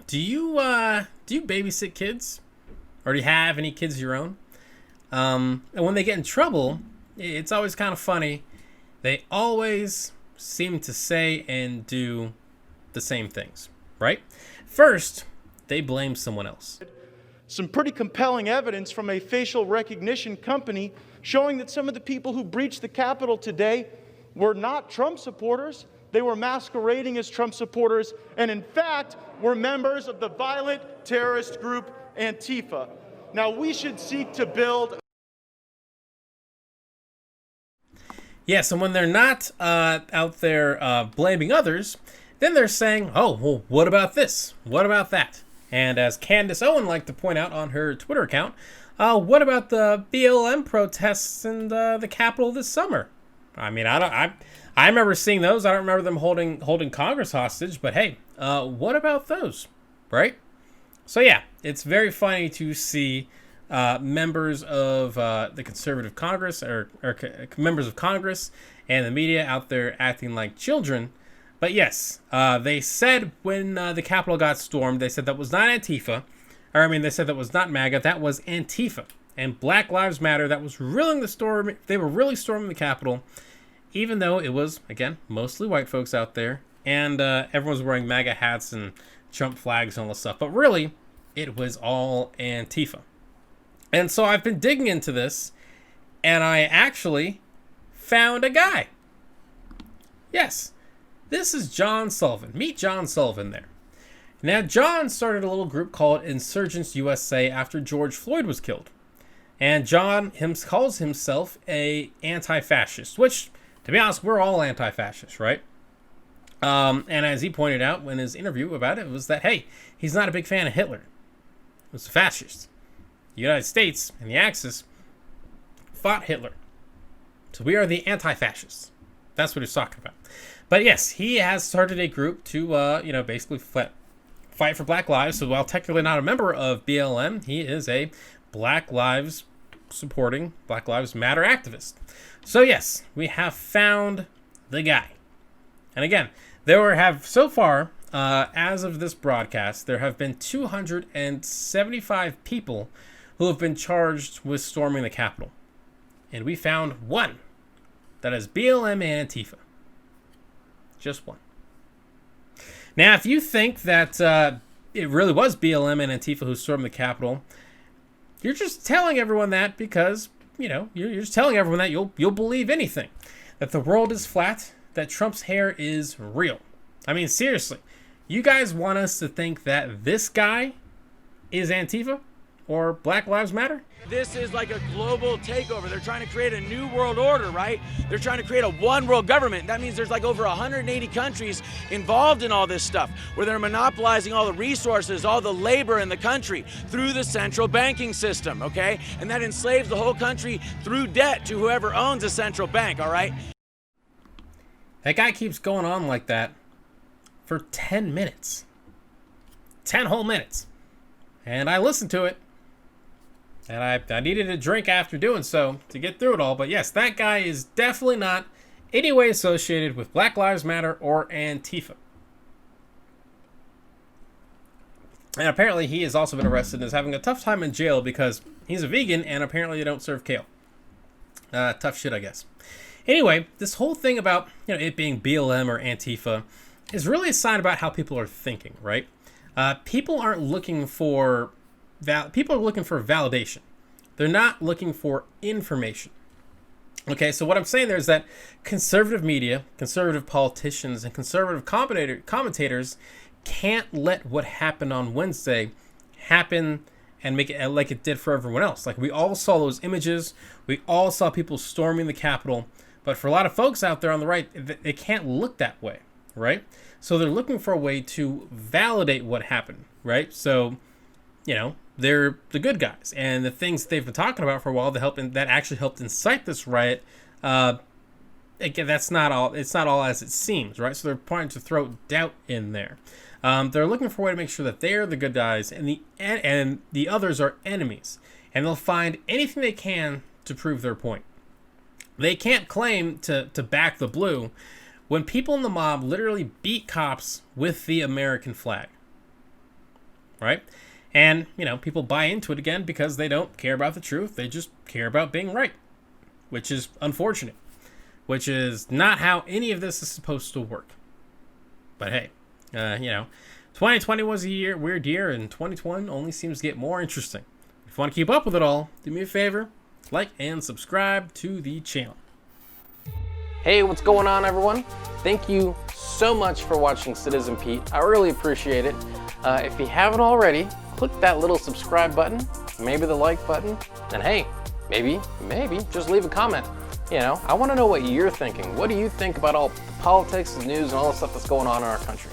do you babysit kids, or do you have any kids of your own? And when they get in trouble, it's always kind of funny. They always seem to say and do the same things, right? First, they blame someone else. Some pretty compelling evidence from a facial recognition company showing that some of the people who breached the Capitol today were not Trump supporters. They were masquerading as Trump supporters, and in fact, were members of the violent terrorist group ANTIFA. Now, we should seek to build... Yes, and when they're not out there blaming others, then they're saying, oh, well, what about this? What about that? And as Candace Owen liked to point out on her Twitter account, what about the BLM protests in the Capitol this summer? I mean, I remember seeing those. I don't remember them holding Congress hostage, but hey, what about those, right? So yeah, it's very funny to see members of the conservative Congress or members of Congress and the media out there acting like children. But yes, they said when the Capitol got stormed, they said that was not Antifa. Or I mean, they said that was not MAGA. That was Antifa. And Black Lives Matter, that was really the storm. They were really storming the Capitol, even though it was, again, mostly white folks out there. And everyone was wearing MAGA hats and Trump flags and all this stuff. But really, it was all Antifa. And so I've been digging into this, and I actually found a guy. Yes, this is John Sullivan. Meet John Sullivan there. Now, John started a little group called Insurgents USA after George Floyd was killed. And John calls himself a anti-fascist, which, to be honest, we're all anti-fascists, right? And as he pointed out in his interview about it, was that, hey, he's not a big fan of Hitler. He was a fascist. The United States and the Axis fought Hitler. So we are the anti-fascists. That's what he's talking about. But yes, he has started a group to, basically fight for Black Lives. So while technically not a member of BLM, he is a Black Lives supporting, Black Lives Matter activist. So yes, we have found the guy. And again, so far, as of this broadcast, there have been 275 people who have been charged with storming the Capitol. And we found one. That is BLM and Antifa. Just one. Now, if you think that it really was BLM and Antifa who stormed the Capitol, you're just telling everyone that because, you're just telling everyone that you'll believe anything. That the world is flat, that Trump's hair is real. I mean, seriously, you guys want us to think that this guy is Antifa or Black Lives Matter? This is like a global takeover. They're trying to create a new world order, right? They're trying to create a one world government. That means there's like over 180 countries involved in all this stuff, where they're monopolizing all the resources, all the labor in the country through the central banking system, okay? And that enslaves the whole country through debt to whoever owns a central bank, all right? That guy keeps going on like that for 10 minutes. 10 whole minutes. And I listened to it. And I needed a drink after doing so to get through it all. But yes, that guy is definitely not any way associated with Black Lives Matter or Antifa. And apparently he has also been arrested and is having a tough time in jail because he's a vegan and apparently they don't serve kale. Tough shit, I guess. Anyway, this whole thing about it being BLM or Antifa is really a sign about how people are thinking, right? People aren't looking for... people are looking for validation. They're not looking for information. Okay, so what I'm saying there is that conservative media, conservative politicians, and conservative commentators can't let what happened on Wednesday happen and make it like it did for everyone else. Like, we all saw those images. We all saw people storming the Capitol. But for a lot of folks out there on the right, it can't look that way, right? So they're looking for a way to validate what happened, right? So, they're the good guys, and the things they've been talking about for a while that actually helped incite this riot. Again, that's not all. It's not all as it seems, right? So they're trying to throw doubt in there. They're looking for a way to make sure that they're the good guys, and the others are enemies, and they'll find anything they can to prove their point. They can't claim to back the blue when people in the mob literally beat cops with the American flag. right? And, people buy into it again because they don't care about the truth. They just care about being right, which is unfortunate, which is not how any of this is supposed to work. But hey, 2020 was a weird year, and 2021 only seems to get more interesting. If you want to keep up with it all, do me a favor, like and subscribe to the channel. Hey, what's going on, everyone? Thank you so much for watching Citizen Pete. I really appreciate it. If you haven't already, click that little subscribe button, maybe the like button, and hey, maybe just leave a comment. I want to know what you're thinking. What do you think about all the politics, the news, and all the stuff that's going on in our country?